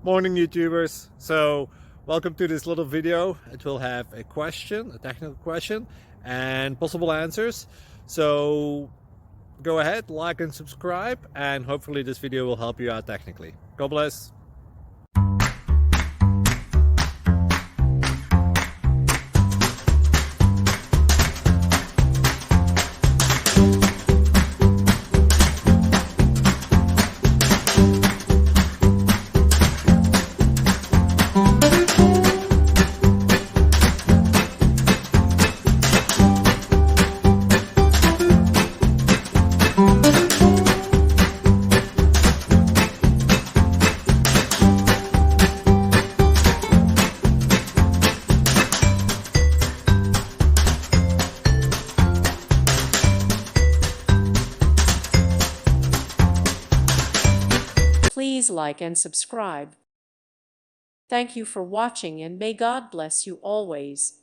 Morning YouTubers. So welcome to this little video. It will have a question, a technical question, and possible answers. So go ahead, like and subscribe, and hopefully this video will help you out technically. God bless. Please like and subscribe. Thank you for watching, and may God bless you always.